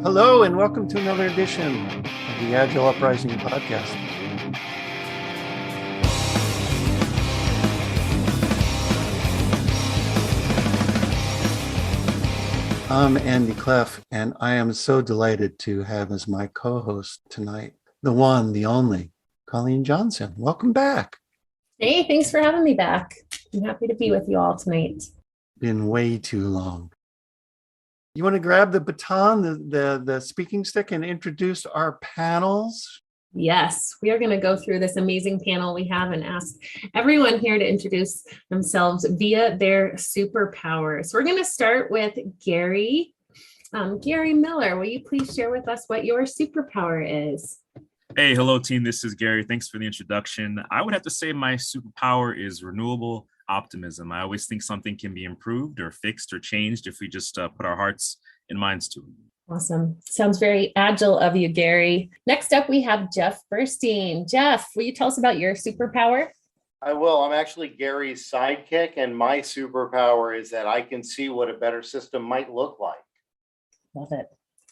Hello, and welcome to another edition of the Agile Uprising podcast. I'm Andy Cleff, and I am so delighted to have as my co-host tonight the one, the only, Colleen Johnson. Welcome back. Hey, thanks for having me back. I'm happy to be with you all tonight. Been way too long. You want to grab the baton, the speaking stick, and introduce our panels? Yes, we are going to go through this amazing panel we have and ask everyone here to introduce themselves via their superpowers. We're going to start with Garry. Garry Miller, will you please share with us what your superpower is? Hey, hello team, this is Garry. Thanks for the introduction. I would have to say my superpower is renewable optimism. I always think something can be improved or fixed or changed if we just put our hearts and minds to it. Awesome. Sounds very agile of you, Garry. Next up, we have Jeff Burstein. Jeff, will you tell us about your superpower? I will. I'm actually Garry's sidekick, and my superpower is that I can see what a better system might look like. Love it.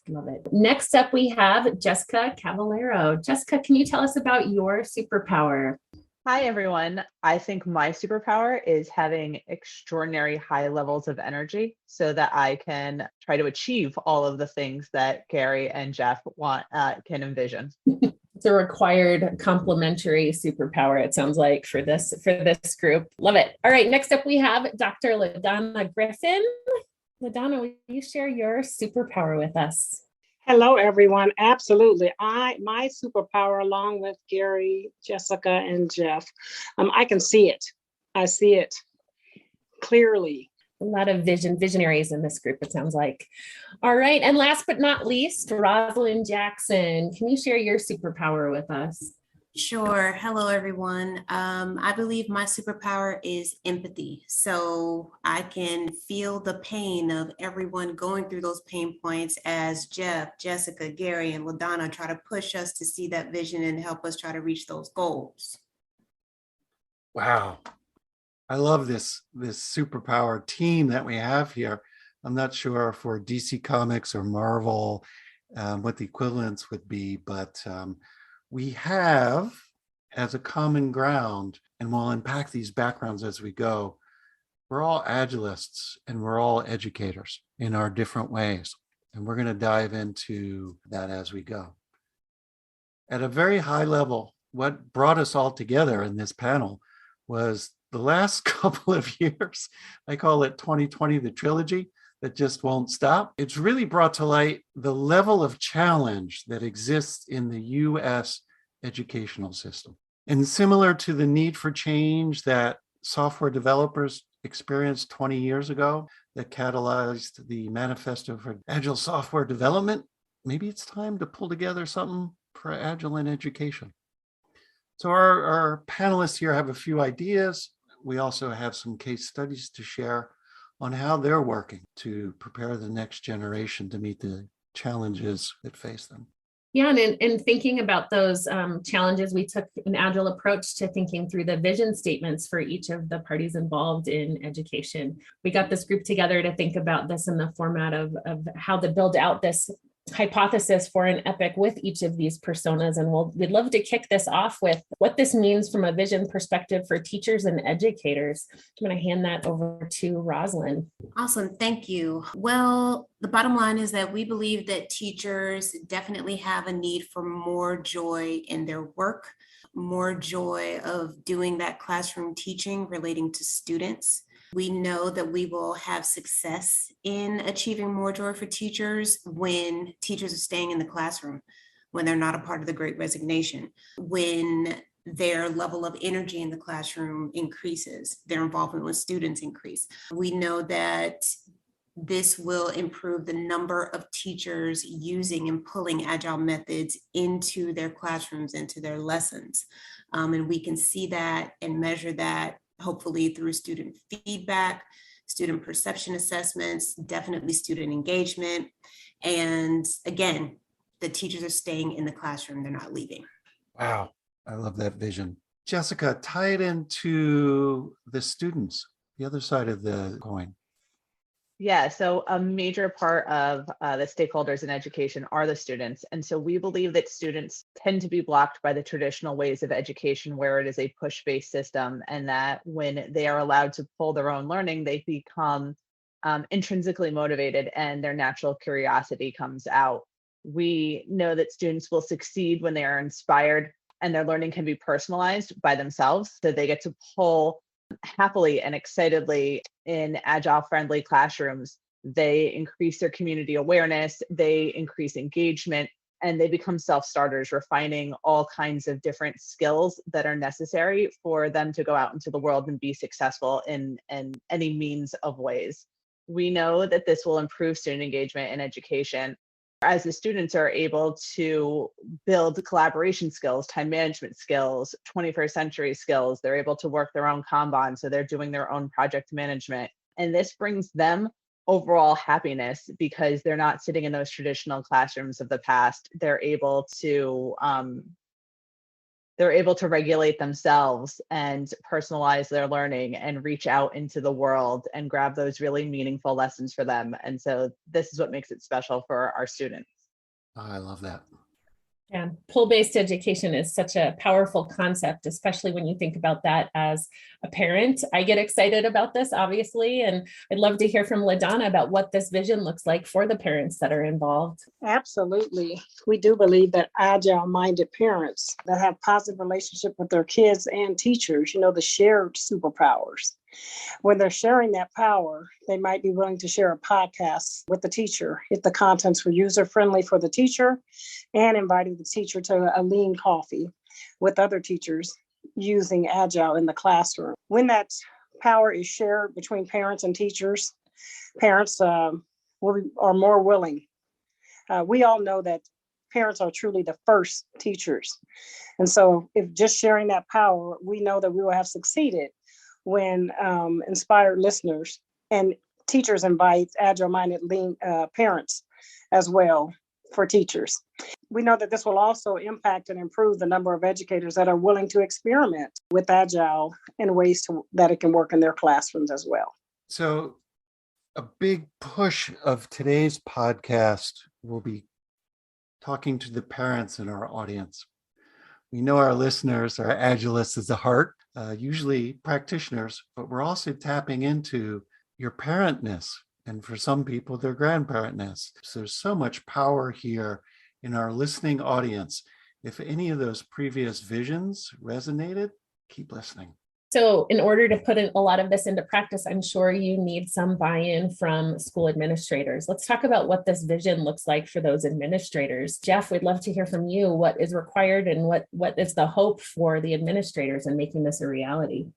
Love it. Next up, we have Jessica Cavallaro. Jessica, can you tell us about your superpower? Hi, everyone. I think my superpower is having extraordinary high levels of energy so that I can try to achieve all of the things that Garry and Jeff can envision. It's a required complementary superpower, it sounds like, for this group. Love it. All right, next up we have Dr. LeDonna Griffin. LeDonna, will you share your superpower with us? Hello, everyone. Absolutely. My superpower, along with Garry, Jessica, and Jeff, I can see it. I see it clearly. A lot of visionaries in this group, it sounds like. All right. And last but not least, Roslynn Jackson. Can you share your superpower with us? Sure. Hello, everyone. I believe my superpower is empathy. So I can feel the pain of everyone going through those pain points as Jeff, Jessica, Garry, and LeDonna try to push us to see that vision and help us try to reach those goals. Wow. I love this superpower team that we have here. I'm not sure for DC Comics or Marvel what the equivalents would be, but we have as a common ground, and we'll unpack these backgrounds as we go, we're all agilists and we're all educators in our different ways. And we're going to dive into that as we go. At a very high level, what brought us all together in this panel was the last couple of years. I call it 2020, the trilogy that just won't stop. It's really brought to light the level of challenge that exists in the US educational system. And similar to the need for change that software developers experienced 20 years ago that catalyzed the manifesto for agile software development, maybe it's time to pull together something for agile in education. So our panelists here have a few ideas. We also have some case studies to share on how they're working to prepare the next generation to meet the challenges that face them. Yeah, and in thinking about those challenges, we took an agile approach to thinking through the vision statements for each of the parties involved in education. We got this group together to think about this in the format of how to build out this hypothesis for an epic with each of these personas. And we'd love to kick this off with what this means from a vision perspective for teachers and educators. I'm going to hand that over to Roslynn. Awesome. Thank you. Well, the bottom line is that we believe that teachers definitely have a need for more joy in their work, more joy of doing that classroom teaching relating to students. We know that we will have success in achieving more joy for teachers when teachers are staying in the classroom, when they're not a part of the Great Resignation, when their level of energy in the classroom increases, their involvement with students increase. We know that this will improve the number of teachers using and pulling agile methods into their classrooms, into their lessons. And we can see that and measure that hopefully through student feedback, student perception assessments, definitely student engagement. And again, the teachers are staying in the classroom, they're not leaving. Wow, I love that vision. Jessica, tie it into the students, the other side of the coin. Yeah, so a major part of the stakeholders in education are the students. And so we believe that students tend to be blocked by the traditional ways of education where it is a push-based system, and that when they are allowed to pull their own learning, they become intrinsically motivated and their natural curiosity comes out. We know that students will succeed when they are inspired and their learning can be personalized by themselves. So they get to pull happily and excitedly in agile friendly classrooms. They increase their community awareness, they increase engagement, and they become self-starters, refining all kinds of different skills that are necessary for them to go out into the world and be successful in any means of ways. We know that this will improve student engagement in education as the students are able to build collaboration skills, time management skills, 21st century skills. They're able to work their own Kanban, so they're doing their own project management. And this brings them overall happiness because they're not sitting in those traditional classrooms of the past. They're able to regulate themselves and personalize their learning and reach out into the world and grab those really meaningful lessons for them. And so this is what makes it special for our students. Oh, I love that. Yeah, pull-based education is such a powerful concept, especially when you think about that as a parent. I get excited about this, obviously, and I'd love to hear from LeDonna about what this vision looks like for the parents that are involved. Absolutely. We do believe that agile-minded parents that have positive relationship with their kids and teachers, the shared superpowers. When they're sharing that power, they might be willing to share a podcast with the teacher if the contents were user-friendly for the teacher, and inviting the teacher to a lean coffee with other teachers using Agile in the classroom. When that power is shared between parents and teachers, parents are more willing. We all know that parents are truly the first teachers. And so if just sharing that power, we know that we will have succeeded when inspired listeners and teachers invite agile-minded lean parents as well for teachers. We know that this will also impact and improve the number of educators that are willing to experiment with Agile in ways that it can work in their classrooms as well. So a big push of today's podcast will be talking to the parents in our audience. We know our listeners are agilists at the heart, usually practitioners, but we're also tapping into your parentness, and for some people, their grandparentness. So there's so much power here in our listening audience. If any of those previous visions resonated, keep listening. So in order to put a lot of this into practice, I'm sure you need some buy-in from school administrators. Let's talk about what this vision looks like for those administrators. Jeff, we'd love to hear from you what is required and what is the hope for the administrators in making this a reality.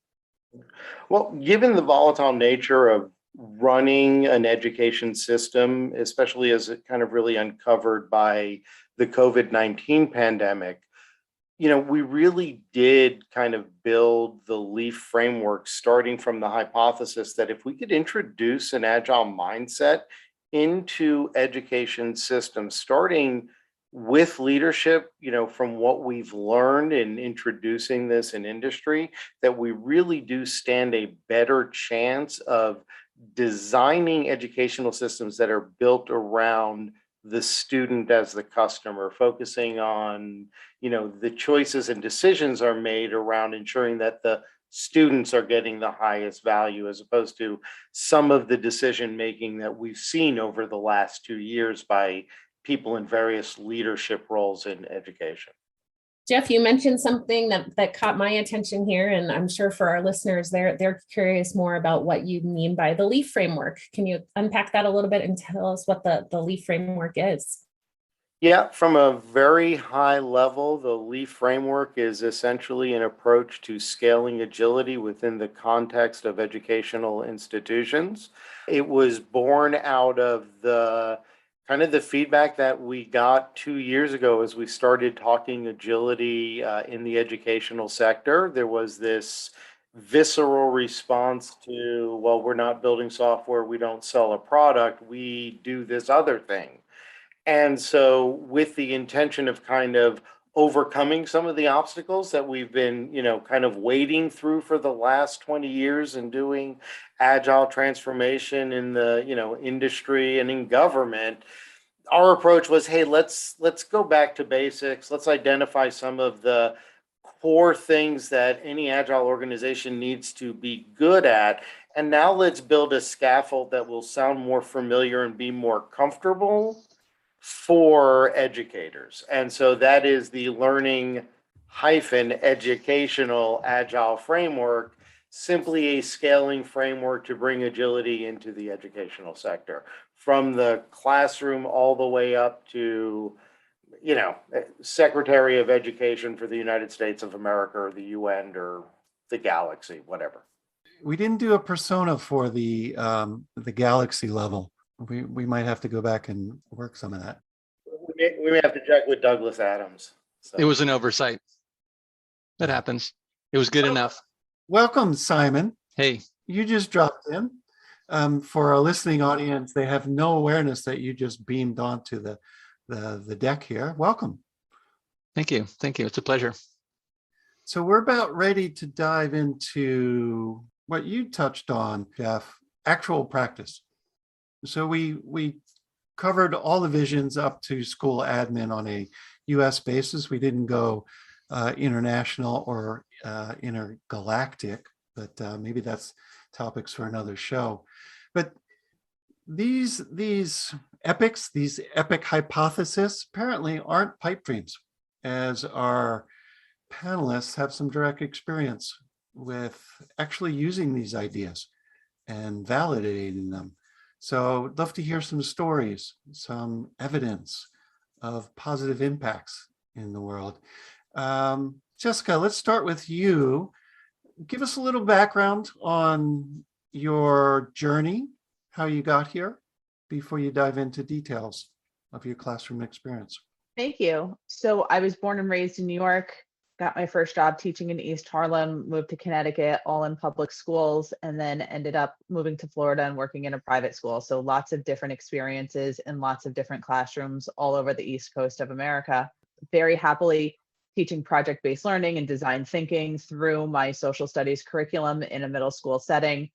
Well, given the volatile nature of running an education system, especially as it kind of really uncovered by the COVID-19 pandemic, we really did kind of build the LEAF framework starting from the hypothesis that if we could introduce an agile mindset into education systems, starting with leadership, from what we've learned in introducing this in industry, that we really do stand a better chance of designing educational systems that are built around the student as the customer, focusing on, the choices and decisions are made around ensuring that the students are getting the highest value, as opposed to some of the decision making that we've seen over the last 2 years by people in various leadership roles in education. Jeff, you mentioned something that caught my attention here, and I'm sure for our listeners, they're curious more about what you mean by the LEAF framework. Can you unpack that a little bit and tell us what the LEAF framework is? Yeah, from a very high level, the LEAF framework is essentially an approach to scaling agility within the context of educational institutions. It was born out of the feedback that we got 2 years ago as we started talking agility in the educational sector. There was this visceral response to, well, we're not building software, we don't sell a product, we do this other thing. And so with the intention of kind of overcoming some of the obstacles that we've been, kind of wading through for the last 20 years and doing agile transformation in the, industry and in government. Our approach was, hey, let's go back to basics. Let's identify some of the core things that any agile organization needs to be good at. And now let's build a scaffold that will sound more familiar and be more comfortable for educators. And so that is the learning-educational agile framework, simply a scaling framework to bring agility into the educational sector, from the classroom all the way up to, Secretary of Education for the United States of America or the UN or the galaxy, whatever. We didn't do a persona for the galaxy level. We might have to go back and work some of that. We may have to check with Douglas Adams. So. It was an oversight. That happens. It was good enough. Welcome, Simon. Hey, You just dropped in. For our listening audience, they have no awareness that you just beamed onto the deck here. Welcome. thank you. Thank you. It's a pleasure. So we're about ready to dive into what you touched on, Jeff, actual practice. So we covered all the visions up to school admin on a US basis. We didn't go international or intergalactic, but maybe that's topics for another show. But these epic hypotheses apparently aren't pipe dreams, as our panelists have some direct experience with actually using these ideas and validating them. So I'd love to hear some stories, some evidence of positive impacts in the world. Jessica, let's start with you. Give us a little background on your journey, how you got here, before you dive into details of your classroom experience. Thank you. So I was born and raised in New York, got my first job teaching in East Harlem, moved to Connecticut, all in public schools, and then ended up moving to Florida and working in a private school. So lots of different experiences in lots of different classrooms all over the East Coast of America. Very happily teaching project-based learning and design thinking through my social studies curriculum in a middle school setting.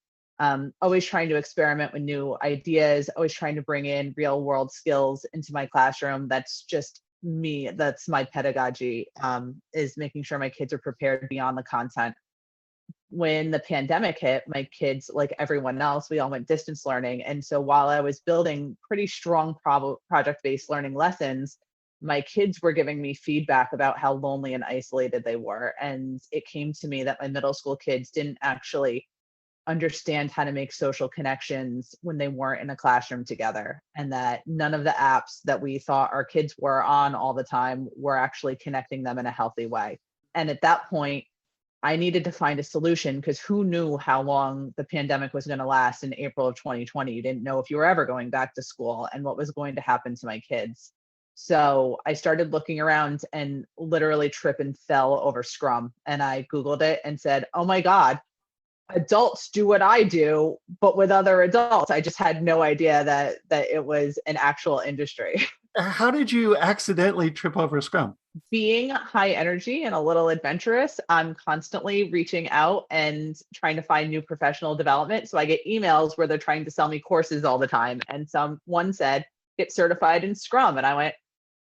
Always trying to experiment with new ideas, always trying to bring in real world skills into my classroom. That's just me. That's my pedagogy, is making sure my kids are prepared beyond the content. When the pandemic hit, my kids, like everyone else, we all went distance learning. And so while I was building pretty strong project-based learning lessons, my kids were giving me feedback about how lonely and isolated they were. And it came to me that my middle school kids didn't actually understand how to make social connections when they weren't in a classroom together, and that none of the apps that we thought our kids were on all the time were actually connecting them in a healthy way. And at that point, I needed to find a solution, because who knew how long the pandemic was going to last in April of 2020? You didn't know if you were ever going back to school and what was going to happen to my kids. So I started looking around and literally tripped and fell over Scrum. And I Googled it and said, oh my God, adults do what I do, but with other adults. I just had no idea that it was an actual industry. How did you accidentally trip over Scrum? Being high energy and a little adventurous, I'm constantly reaching out and trying to find new professional development. So I get emails where they're trying to sell me courses all the time. And one said, get certified in Scrum. And I went,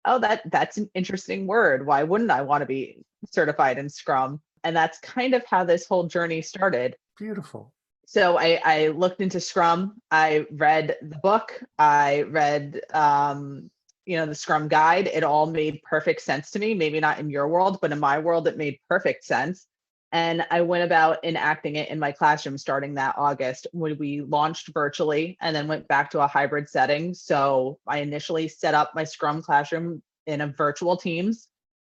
oh, that's an interesting word. Why wouldn't I want to be certified in Scrum? And that's kind of how this whole journey started. Beautiful. So I looked into Scrum. I read the book. I read, the Scrum guide. It all made perfect sense to me. Maybe not in your world, but in my world, it made perfect sense. And I went about enacting it in my classroom starting that August, when we launched virtually and then went back to a hybrid setting. So I initially set up my Scrum classroom in a virtual Teams,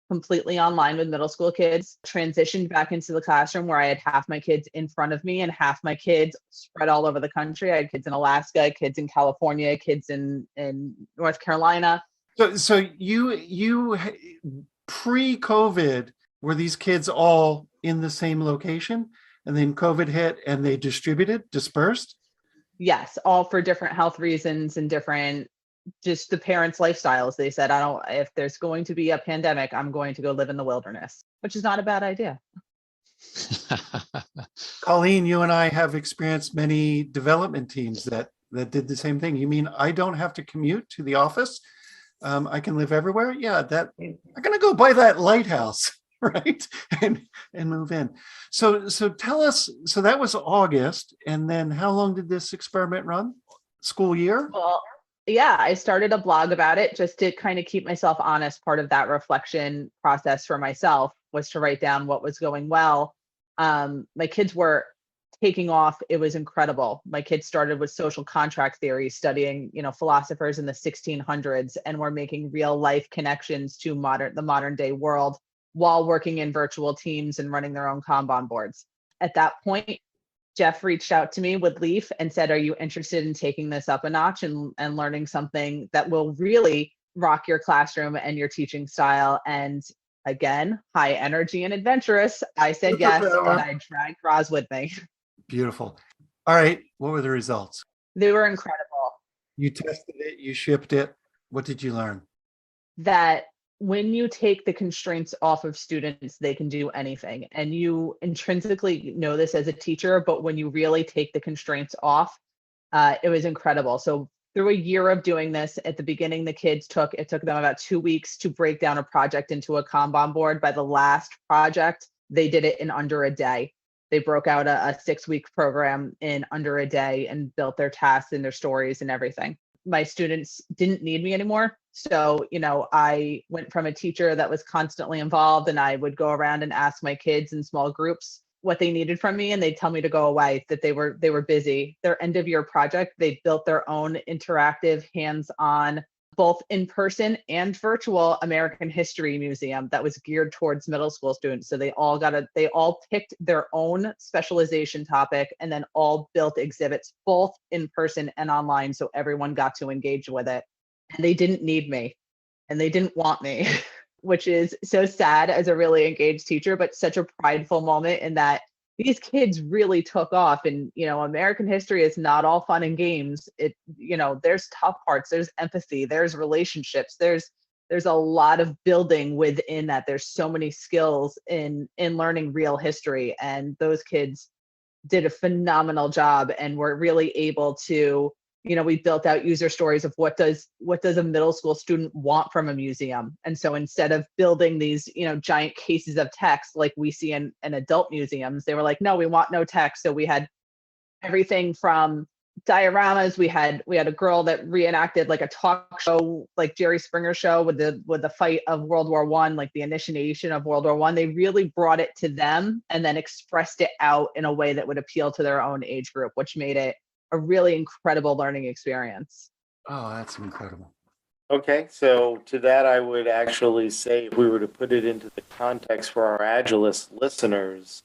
completely online with middle school kids, transitioned back into the classroom where I had half my kids in front of me and half my kids spread all over the country. I had kids in Alaska, kids in California, kids in North Carolina. So you pre-COVID, were these kids all in the same location, and then COVID hit and they dispersed? Yes, all for different health reasons and different just the parents' lifestyles. They said, if there's going to be a pandemic, I'm going to go live in the wilderness, which is not a bad idea. Colleen, you and I have experienced many development teams that did the same thing. You mean I don't have to commute to the office? I can live everywhere? Yeah, I'm gonna go buy that lighthouse, right? And move in. So tell us, so that was August, and then how long did this experiment run? School year? Well, yeah, I started a blog about it just to kind of keep myself honest. Part of that reflection process for myself was to write down what was going well. My kids were taking off. It was incredible. My kids started with social contract theory, studying, philosophers in the 1600s, and were making real life connections to the modern day world while working in virtual teams and running their own Kanban boards. At that point, Jeff reached out to me with Leaf and said, are you interested in taking this up a notch and learning something that will really rock your classroom and your teaching style? And again, high energy and adventurous, I said yes, and I dragged Roz with me. Beautiful. All right. What were the results? They were incredible. You tested it, you shipped it. What did you learn? That when you take the constraints off of students, they can do anything. And you intrinsically know this as a teacher, but when you really take the constraints off, it was incredible. So through a year of doing this, at the beginning, it took them about 2 weeks to break down a project into a Kanban board. By the last project, they did it in under a day. They broke out a 6-week program in under a day and built their tasks and their stories and everything. My students didn't need me anymore. So, I went from a teacher that was constantly involved, and I would go around and ask my kids in small groups what they needed from me, and they'd tell me to go away, that they were busy. Their end of year project, they built their own interactive, hands-on, both in person and virtual American History Museum that was geared towards middle school students. So they all picked their own specialization topic and then all built exhibits both in person and online. So everyone got to engage with it. And they didn't need me and they didn't want me, which is so sad as a really engaged teacher, but such a prideful moment in that these kids really took off. And, American history is not all fun and games. There's tough parts, there's empathy, there's relationships, there's a lot of building within that. There's so many skills in learning real history. And those kids did a phenomenal job and were really able to, we built out user stories of what does a middle school student want from a museum. And so instead of building these, giant cases of text like we see in adult museums, they were like, no, we want no text. So we had everything from dioramas. We had a girl that reenacted like a talk show, like Jerry Springer show with the fight of World War I, like the initiation of World War I. They really brought it to them and then expressed it out in a way that would appeal to their own age group, which made it a really incredible learning experience. Oh, that's incredible. Okay, so to that, I would actually say, if we were to put it into the context for our Agilist listeners,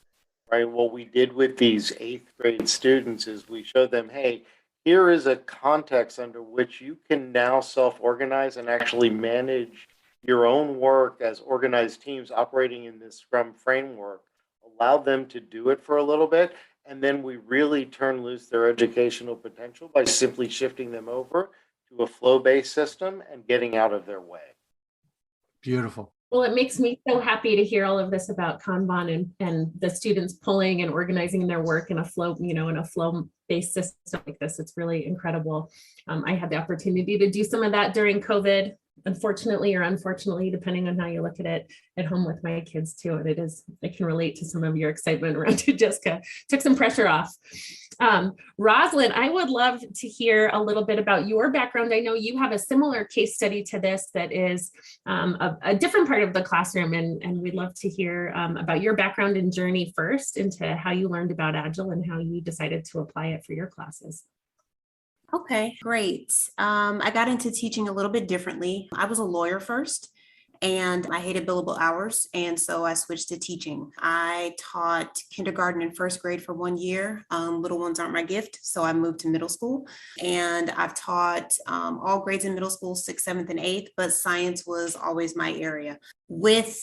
right, what we did with these 8th grade students is we showed them, hey, here is a context under which you can now self-organize and actually manage your own work as organized teams operating in this Scrum framework. Allow them to do it for a little bit. And then we really turn loose their educational potential by simply shifting them over to a flow-based system and getting out of their way. Beautiful. Well, it makes me so happy to hear all of this about Kanban and the students pulling and organizing their work in a flow, in a flow-based system like this. It's really incredible. I had the opportunity to do some of that during COVID, unfortunately or unfortunately, depending on how you look at it, at home with my kids too. And I can relate to some of your excitement around it, Jessica. Took some pressure off. Roslynn, I would love to hear a little bit about your background. I know you have a similar case study to this that is a different part of the classroom, and we'd love to hear about your background and journey first into how you learned about Agile and how you decided to apply it for your classes. Okay, great. I got into teaching a little bit differently. I was a lawyer first, and I hated billable hours, and so I switched to teaching. I taught kindergarten and first grade for 1 year. Little ones aren't my gift, so I moved to middle school, and I've taught all grades in middle school, 6th, 7th, and 8th, but science was always my area. With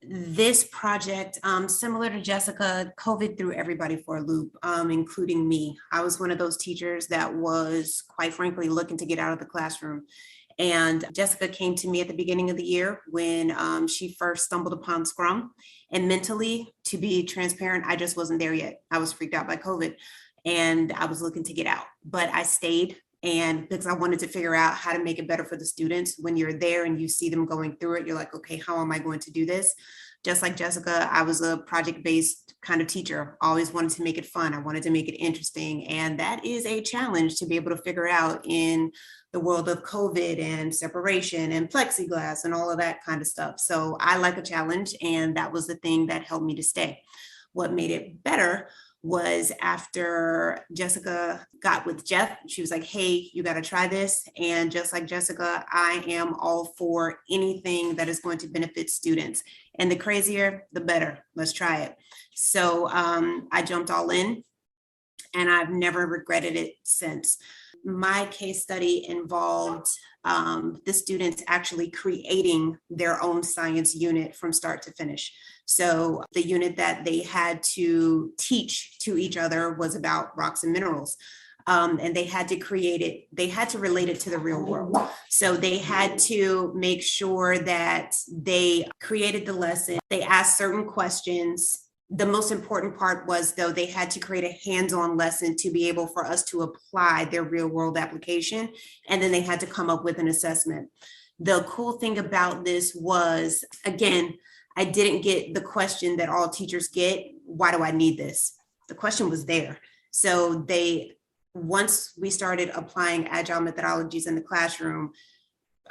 this project, similar to Jessica, COVID threw everybody for a loop, including me. I was one of those teachers that was, quite frankly, looking to get out of the classroom. And Jessica came to me at the beginning of the year when she first stumbled upon Scrum. And mentally, to be transparent, I just wasn't there yet. I was freaked out by COVID and I was looking to get out, but I stayed. And because I wanted to figure out how to make it better for the students. When you're there and you see them going through it, you're like, okay, how am I going to do this? Just like Jessica, I was a project-based kind of teacher. Always wanted to make it fun. I wanted to make it interesting. And that is a challenge to be able to figure out in the world of COVID and separation and plexiglass and all of that kind of stuff. So I like a challenge, and that was the thing that helped me to stay. What made it better was after Jessica got with Jeff, she was like, hey, you got to try this. And just like Jessica, I am all for anything that is going to benefit students. And the crazier, the better. Let's try it. So I jumped all in, and I've never regretted it since. My case study involved the students actually creating their own science unit from start to finish. So the unit that they had to teach to each other was about rocks and minerals. And they had to create it, they had to relate it to the real world. So they had to make sure that they created the lesson. They asked certain questions. The most important part was, though, they had to create a hands-on lesson to be able for us to apply their real world application. And then they had to come up with an assessment. The cool thing about this was, again, I didn't get the question that all teachers get, why do I need this? The question was there. So once we started applying agile methodologies in the classroom,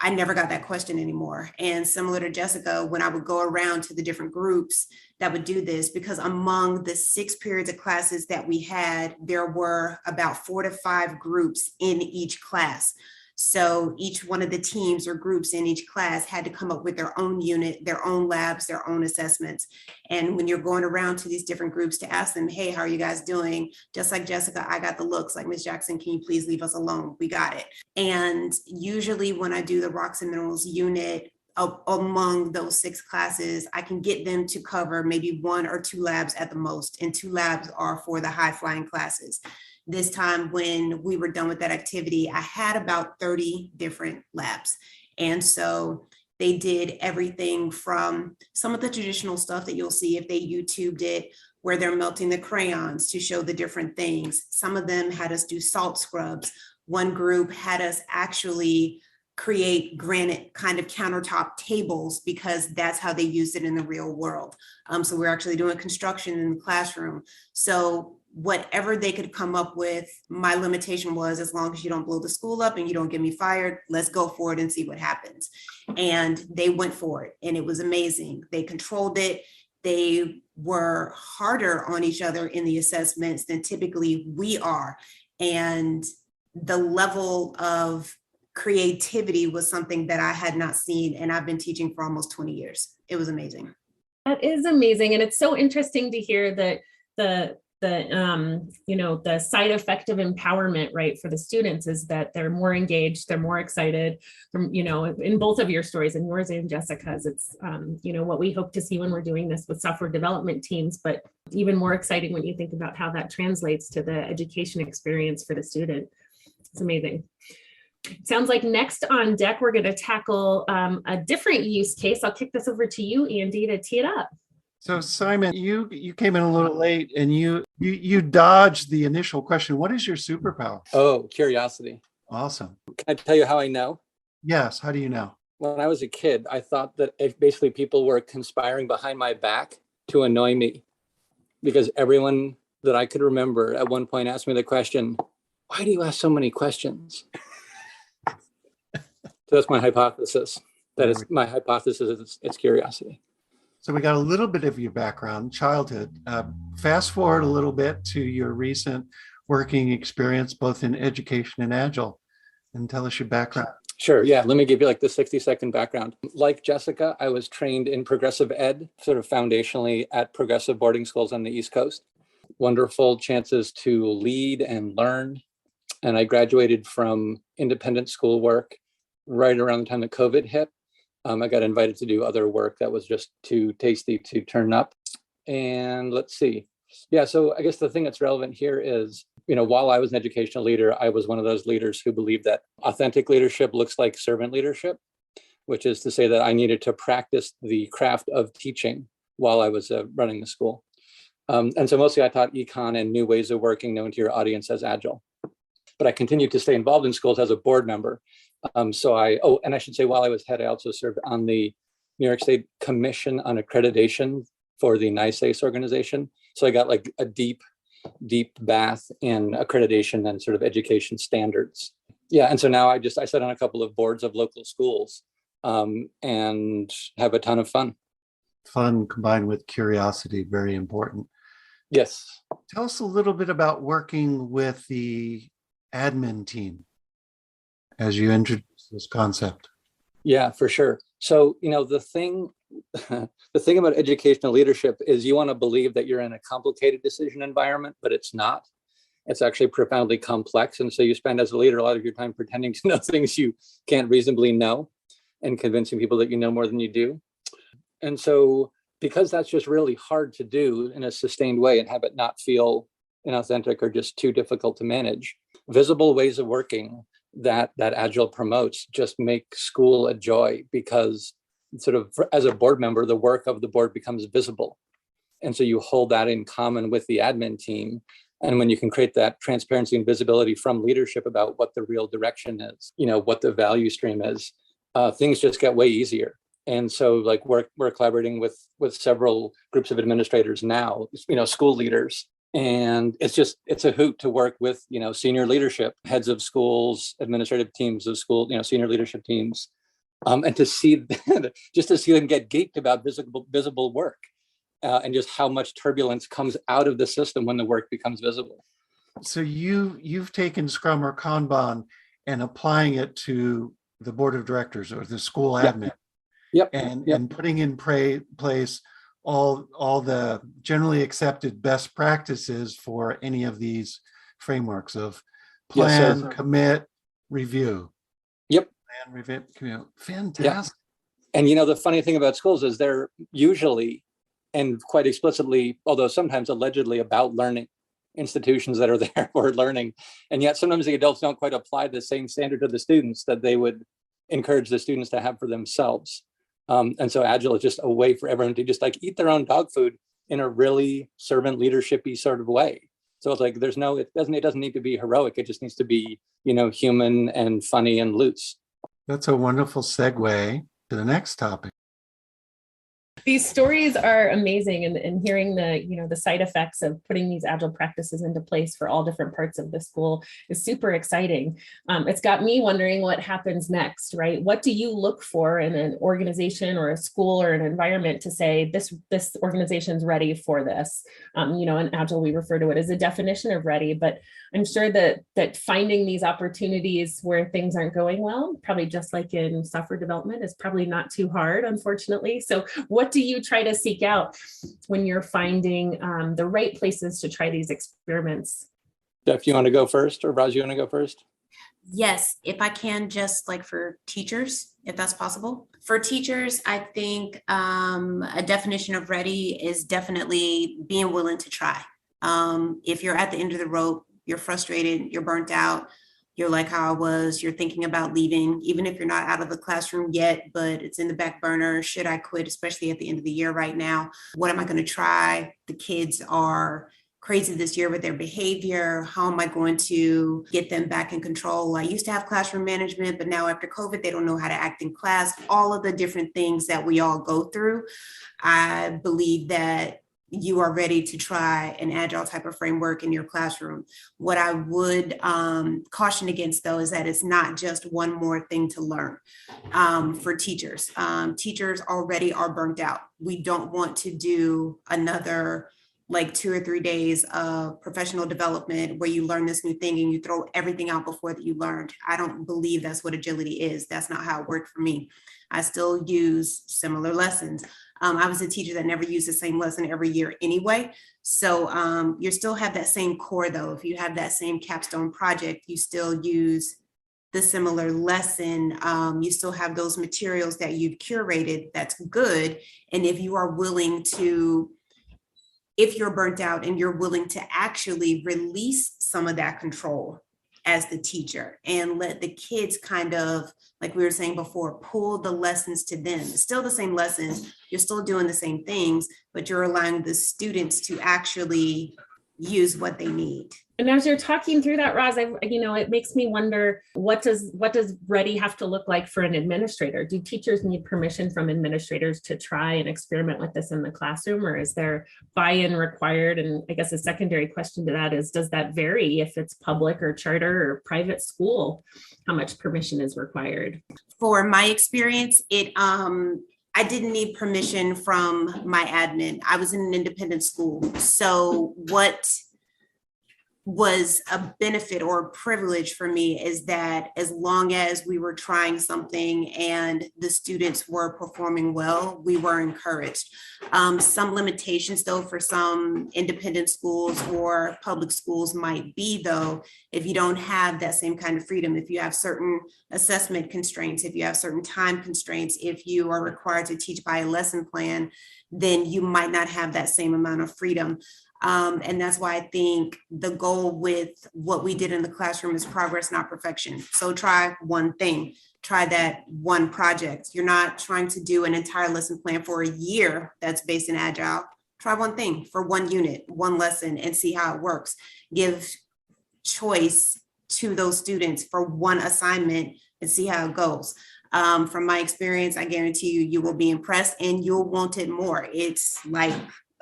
I never got that question anymore. And similar to Jessica, when I would go around to the different groups that would do this, because among the 6 periods of classes that we had, there were about 4 to 5 groups in each class. So each one of the teams or groups in each class had to come up with their own unit, their own labs, their own assessments. And when you're going around to these different groups to ask them, hey, how are you guys doing? Just like Jessica, I got the looks like, Ms. Jackson, can you please leave us alone? We got it. And usually when I do the rocks and minerals unit, among those 6 classes, I can get them to cover maybe 1 or 2 labs at the most, and 2 labs are for the high flying classes. This time when we were done with that activity, I had about 30 different labs. And so they did everything from some of the traditional stuff that you'll see if they YouTubed it, where they're melting the crayons to show the different things. Some of them had us do salt scrubs. One group had us actually create granite kind of countertop tables because that's how they used it in the real world. So we're actually doing construction in the classroom. So whatever they could come up with, my limitation was, as long as you don't blow the school up and you don't get me fired, let's go for it and see what happens. And they went for it, and it was amazing. They controlled it. They were harder on each other in the assessments than typically we are. And the level of creativity was something that I had not seen, and I've been teaching for almost 20 years. It was amazing. That is amazing. And it's so interesting to hear that the side effect of empowerment, right, for the students is that they're more engaged, they're more excited, in both of your stories, and yours and Jessica's. It's, what we hope to see when we're doing this with software development teams, but even more exciting when you think about how that translates to the education experience for the student. It's amazing. Sounds like next on deck, we're going to tackle a different use case. I'll kick this over to you, Andy, to tee it up. So Simon, you came in a little late, and you dodged the initial question. What is your superpower? Oh, curiosity. Awesome. Can I tell you how I know? Yes. How do you know? When I was a kid, I thought that if basically people were conspiring behind my back to annoy me, because everyone that I could remember at one point asked me the question, why do you ask so many questions? So that's my hypothesis. My hypothesis is it's curiosity. So we got a little bit of your background, childhood. Fast forward a little bit to your recent working experience, both in education and Agile, and tell us your background. Sure. Yeah. Let me give you like the 60-second background. Like Jessica, I was trained in progressive ed, sort of foundationally at progressive boarding schools on the East Coast. Wonderful chances to lead and learn. And I graduated from independent schoolwork right around the time that COVID hit. I got invited to do other work that was just too tasty to turn up. And let's see. Yeah, so I guess the thing that's relevant here is, while I was an educational leader, I was one of those leaders who believed that authentic leadership looks like servant leadership, which is to say that I needed to practice the craft of teaching while I was running the school. And so mostly I taught econ and new ways of working known to your audience as Agile. But I continued to stay involved in schools as a board member. And I should say, while I was head, I also served on the New York State Commission on Accreditation for the NICEACE organization. So I got like a deep bath in accreditation and sort of education standards. Yeah, and so now I sit on a couple of boards of local schools and have a ton of fun. Fun combined with curiosity, very important. Yes. Tell us a little bit about working with the admin team as you introduce this concept. Yeah, for sure. So, the thing about educational leadership is you want to believe that you're in a complicated decision environment, but it's not. It's actually profoundly complex. And so you spend as a leader a lot of your time pretending to know things you can't reasonably know and convincing people that you know more than you do. And so because that's just really hard to do in a sustained way and have it not feel inauthentic or just too difficult to manage, visible ways of working that Agile promotes just make school a joy, because sort of as a board member, the work of the board becomes visible. And so you hold that in common with the admin team. And when you can create that transparency and visibility from leadership about what the real direction is, what the value stream is, things just get way easier. And so like we're collaborating with several groups of administrators now, school leaders. And it's a hoot to work with, senior leadership, heads of schools, administrative teams of school, senior leadership teams. And to see them get geeked about visible work and just how much turbulence comes out of the system when the work becomes visible. So you've taken Scrum or Kanban and applying it to the board of directors or the school admin. Yep. And putting in place all the generally accepted best practices for any of these frameworks of plan, commit, review. Yep. Plan, review, commit. Fantastic. Yeah. And the funny thing about schools is they're usually and quite explicitly, although sometimes allegedly, about learning, institutions that are there for learning. And yet sometimes the adults don't quite apply the same standard to the students that they would encourage the students to have for themselves. And so Agile is just a way for everyone to just like eat their own dog food in a really servant leadership-y sort of way. So it's like it doesn't need to be heroic. It just needs to be, human and funny and loose. That's a wonderful segue to the next topic. These stories are amazing, and hearing the side effects of putting these Agile practices into place for all different parts of the school is super exciting. It's got me wondering what happens next, right? What do you look for in an organization or a school or an environment to say this organization's ready for this? In Agile, we refer to it as a definition of ready, but I'm sure that finding these opportunities where things aren't going well, probably just like in software development, is probably not too hard, unfortunately. So what do you try to seek out when you're finding the right places to try these experiments? Jeff, you want to go first, or Raj, you want to go first? Yes, if I can, just like for teachers, if that's possible. For teachers, I think a definition of ready is definitely being willing to try. If you're at the end of the rope, you're frustrated, you're burnt out, you're like how I was, you're thinking about leaving, even if you're not out of the classroom yet, but it's in the back burner. Should I quit, especially at the end of the year right now? What am I going to try? The kids are crazy this year with their behavior. How am I going to get them back in control? I used to have classroom management, but now after COVID, they don't know how to act in class. All of the different things that we all go through. I believe that you are ready to try an Agile type of framework in your classroom. What I would caution against, though, is that it's not just one more thing to learn for teachers. Teachers already are burnt out. We don't want to do another 2 or 3 days of professional development where you learn this new thing and you throw everything out before that you learned. I don't believe that's what agility is. That's not how it worked for me. I still use similar lessons. I was a teacher that never used the same lesson every year anyway. So you still have that same core, though. If you have that same capstone project, you still use the similar lesson. You still have those materials that you've curated. That's good. And if you are willing to, if you're burnt out and you're willing to actually release some of that control as the teacher and let the kids kind of, like we were saying before, pull the lessons to them. It's still the same lessons, you're still doing the same things, but you're allowing the students to actually use what they need. And as you're talking through that, Roz, it makes me wonder, what does ready have to look like for an administrator? Do teachers need permission from administrators to try and experiment with this in the classroom, or is there buy-in required? And I guess a secondary question to that is, does that vary if it's public or charter or private school? How much permission is required? For my experience, I didn't need permission from my admin. I was in an independent school. So what was a benefit or a privilege for me is that as long as we were trying something and the students were performing well, we were encouraged. Some limitations though for some independent schools or public schools might be though, if you don't have that same kind of freedom, if you have certain assessment constraints, if you have certain time constraints, if you are required to teach by a lesson plan, then you might not have that same amount of freedom. And that's why I think the goal with what we did in the classroom is progress, not perfection. So try one thing, try that one project. You're not trying to do an entire lesson plan for a year that's based in Agile. Try one thing for one unit, one lesson, and see how it works. Give choice to those students for one assignment and see how it goes. From my experience, I guarantee you, you will be impressed and you'll want it more. It's like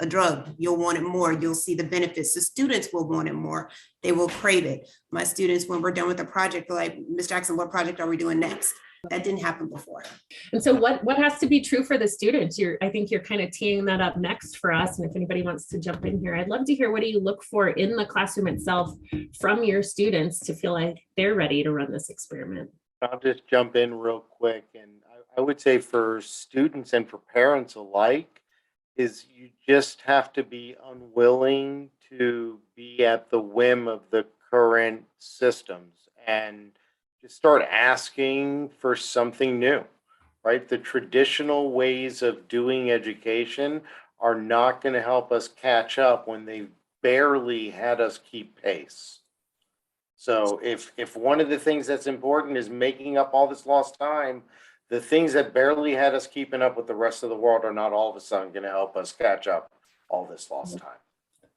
a drug. You'll want it more. You'll see the benefits. The students will want it more. They will crave it. My students, when we're done with the project, they're like, Ms. Jackson, what project are we doing next? That didn't happen before. And so what has to be true for the students? I think you're kind of teeing that up next for us. And if anybody wants to jump in here, I'd love to hear, what do you look for in the classroom itself from your students to feel like they're ready to run this experiment? I'll just jump in real quick. And I would say for students and for parents alike, is you just have to be unwilling to be at the whim of the current systems and just start asking for something new, right? The traditional ways of doing education are not going to help us catch up when they've barely had us keep pace. So if one of the things that's important is making up all this lost time, the things that barely had us keeping up with the rest of the world are not all of a sudden going to help us catch up all this lost time.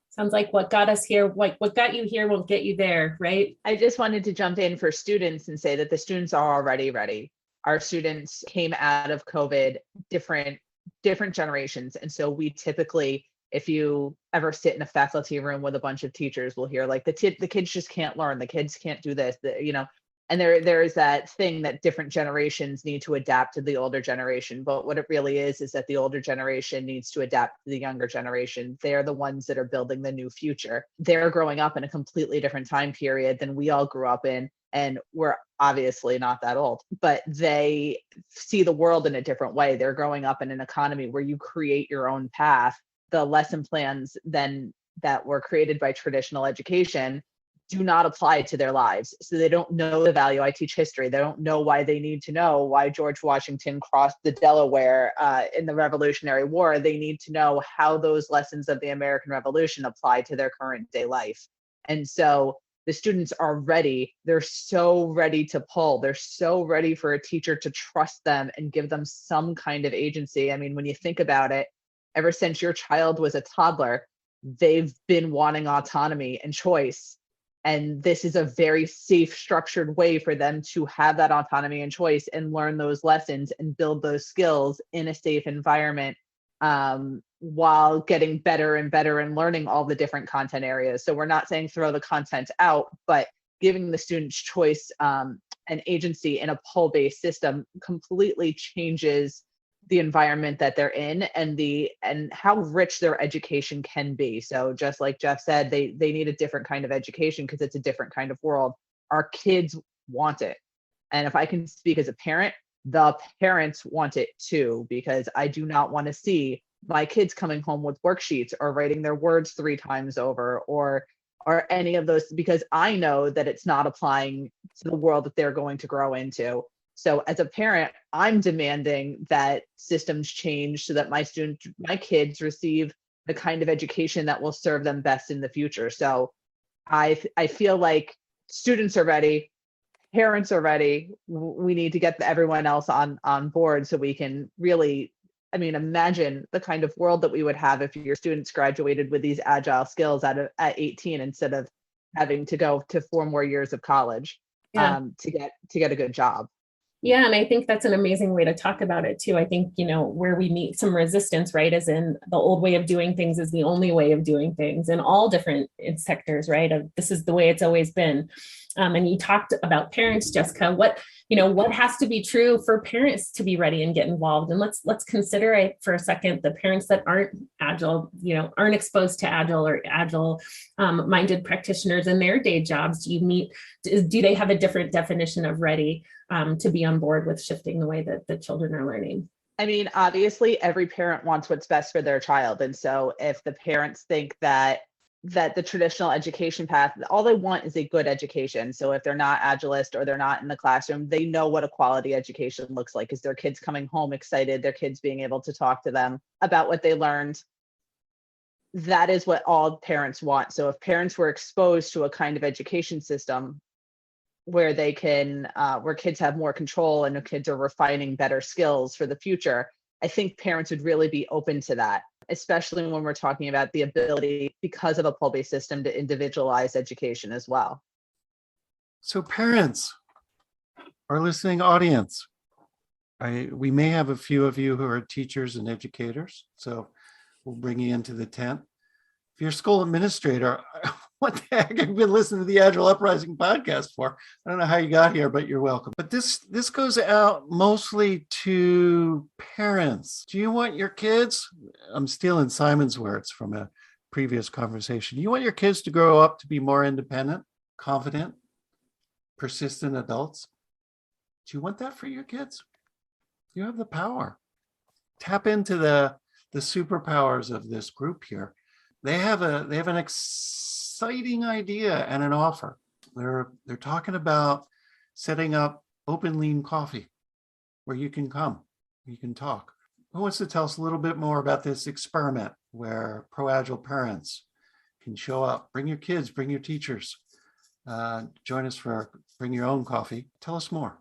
Sounds like what got us here, what got you here won't get you there, right? I just wanted to jump in for students and say that the students are already ready. Our students came out of COVID, different generations. And so we typically, if you ever sit in a faculty room with a bunch of teachers, we'll hear like the kids just can't learn, the kids can't do this, and there is that thing that different generations need to adapt to the older generation. But what it really is that the older generation needs to adapt to the younger generation. They're the ones that are building the new future. They're growing up in a completely different time period than we all grew up in. And we're obviously not that old, but they see the world in a different way. They're growing up in an economy where you create your own path. The lesson plans then that were created by traditional education do not apply to their lives. So they don't know the value. I teach history. They don't know why they need to know why George Washington crossed the Delaware in the Revolutionary War. They need to know how those lessons of the American Revolution apply to their current day life. And so the students are ready. They're so ready to pull. They're so ready for a teacher to trust them and give them some kind of agency. I mean, when you think about it, ever since your child was a toddler, they've been wanting autonomy and choice. And this is a very safe, structured way for them to have that autonomy and choice and learn those lessons and build those skills in a safe environment while getting better and better and learning all the different content areas. So we're not saying throw the content out, but giving the students choice and agency in a pull-based system completely changes the environment that they're in and how rich their education can be. So just like Jeff said, they need a different kind of education because it's a different kind of world. Our kids want it. And if I can speak as a parent, the parents want it too, because I do not want to see my kids coming home with worksheets or writing their words 3 times over or any of those, because I know that it's not applying to the world that they're going to grow into. So as a parent, I'm demanding that systems change so that my kids receive the kind of education that will serve them best in the future. So I feel like students are ready, parents are ready. We need to get everyone else on board so we can really, I mean, imagine the kind of world that we would have if your students graduated with these agile skills at 18 instead of having to go to 4 more years of college to get a good job. Yeah, and I think that's an amazing way to talk about it too. I think, where we meet some resistance, right, is in the old way of doing things is the only way of doing things in all different sectors, right? Of this is the way it's always been. And you talked about parents, Jessica. What has to be true for parents to be ready and get involved? And let's consider it for a second, the parents that aren't agile, aren't exposed to agile or agile minded practitioners in their day jobs. Do they have a different definition of ready to be on board with shifting the way that the children are learning? I mean, obviously every parent wants what's best for their child. And so if the parents think that the traditional education path, all they want is a good education. So if they're not agilist or they're not in the classroom, they know what a quality education looks like. Is their kids coming home excited, their kids being able to talk to them about what they learned? That is what all parents want. So if parents were exposed to a kind of education system where they can, where kids have more control and the kids are refining better skills for the future, I think parents would really be open to that, especially when we're talking about the ability, because of a pull-based system, to individualize education as well. So parents, our listening audience, we may have a few of you who are teachers and educators, so we'll bring you into the tent. If you're a school administrator, what the heck have you been listening to the Agile Uprising podcast for? I don't know how you got here, but you're welcome. But this goes out mostly to parents. Do you want your kids, I'm stealing Simon's words from a previous conversation, do you want your kids to grow up to be more independent, confident, persistent adults? Do you want that for your kids? You have the power. Tap into the superpowers of this group here. They have an exciting idea and an offer. They're talking about setting up open lean coffee where you can come, you can talk. Who wants to tell us a little bit more about this experiment where pro-agile parents can show up? Bring your kids, bring your teachers. Join us for Bring Your Own Coffee. Tell us more.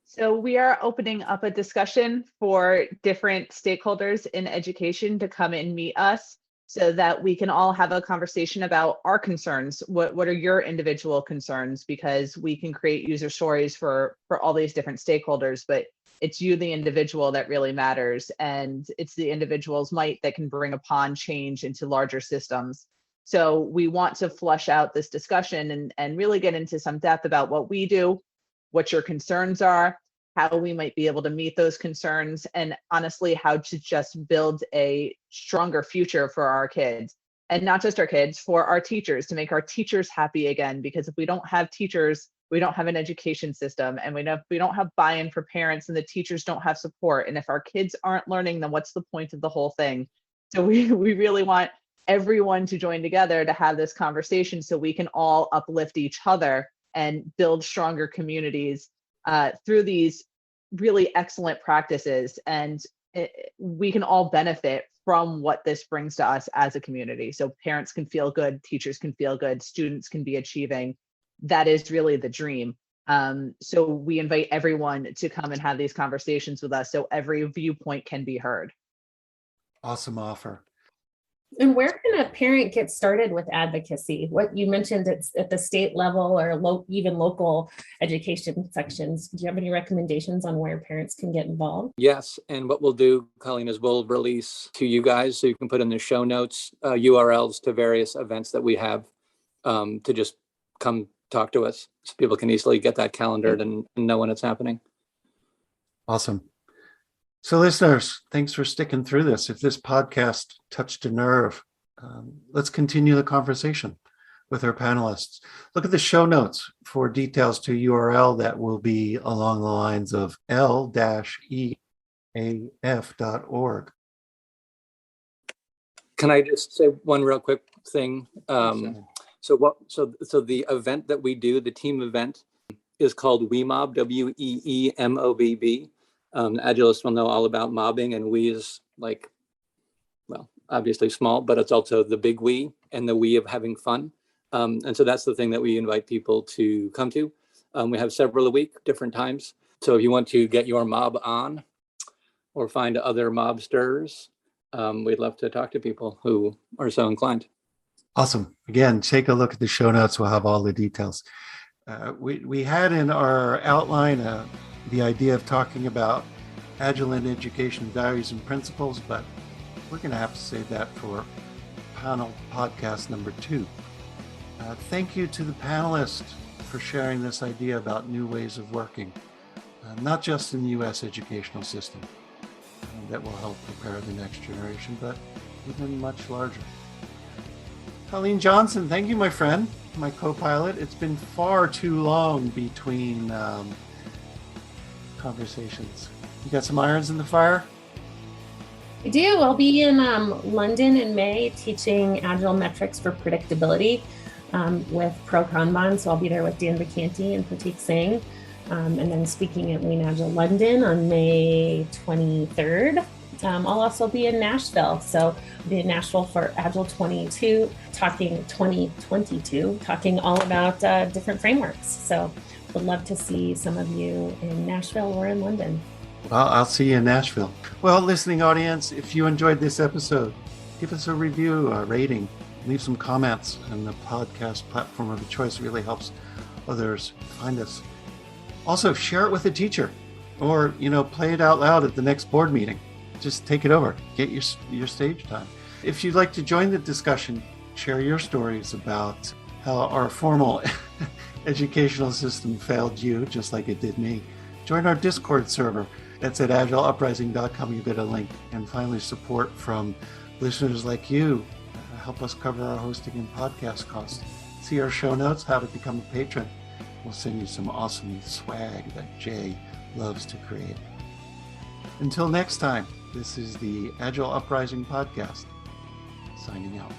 So we are opening up a discussion for different stakeholders in education to come and meet us so that we can all have a conversation about our concerns. What are your individual concerns? Because we can create user stories for all these different stakeholders, but it's you, the individual, that really matters. And it's the individual's might that can bring upon change into larger systems. So we want to flush out this discussion and really get into some depth about what we do, what your concerns are, how we might be able to meet those concerns, and honestly, how to just build a stronger future for our kids. And not just our kids, for our teachers, to make our teachers happy again. Because if we don't have teachers, we don't have an education system, and we don't have buy-in for parents, and the teachers don't have support. And if our kids aren't learning, then what's the point of the whole thing? So we really want everyone to join together to have this conversation so we can all uplift each other and build stronger communities through these really excellent practices. And we can all benefit from what this brings to us as a community. So parents can feel good, teachers can feel good, students can be achieving. That is really the dream. So we invite everyone to come and have these conversations with us so every viewpoint can be heard. Awesome offer. And where can a parent get started with advocacy? What you mentioned, it's at the state level or even local education sections. Do you have any recommendations on where parents can get involved? Yes, and what we'll do, Colleen, is we'll release to you guys so you can put in the show notes URLs to various events that we have to just come talk to us so people can easily get that calendared and know when it's happening. Awesome. So listeners, thanks for sticking through this. If this podcast touched a nerve, let's continue the conversation with our panelists. Look at the show notes for details to URL that will be along the lines of l-eaf.org. Can I just say one real quick thing? So the event that we do, the team event, is called WeMob, WEEMOBB. Agilists will know all about mobbing, and we is like, well, obviously small, but it's also the big we and the we of having fun. And so that's the thing that we invite people to come to. We have several a week, different times. So if you want to get your mob on or find other mobsters, we'd love to talk to people who are so inclined. Awesome. Again, take a look at the show notes. We'll have all the details. We had in our outline the idea of talking about Agile in education values and principles, but we're going to have to save that for panel podcast number 2. Thank you to the panelists for sharing this idea about new ways of working, not just in the U.S. educational system, that will help prepare the next generation, but even much larger. Colleen Johnson, thank you, my friend, my co-pilot. It's been far too long between conversations. You got some irons in the fire? I do. I'll be in London in May teaching Agile metrics for predictability with Pro Kanban. So I'll be there with Dan Vacanti and Pratik Singh. And then speaking at Lean Agile London on May 23rd. I'll also be in Nashville. So I'll be in Nashville for Agile 2022, talking all about different frameworks. So would love to see some of you in Nashville or in London. Well, I'll see you in Nashville. Well, listening audience, if you enjoyed this episode, give us a review, a rating, leave some comments on the podcast platform of your choice. It really helps others find us. Also, share it with a teacher or, play it out loud at the next board meeting. Just take it over, get your stage time. If you'd like to join the discussion, share your stories about how our formal educational system failed you, just like it did me. Join our Discord server. That's at agileuprising.com. You get a link. And finally, support from listeners like you help us cover our hosting and podcast costs. See our show notes, how to become a patron. We'll send you some awesome swag that Jay loves to create. Until next time, this is the Agile Uprising podcast, signing out.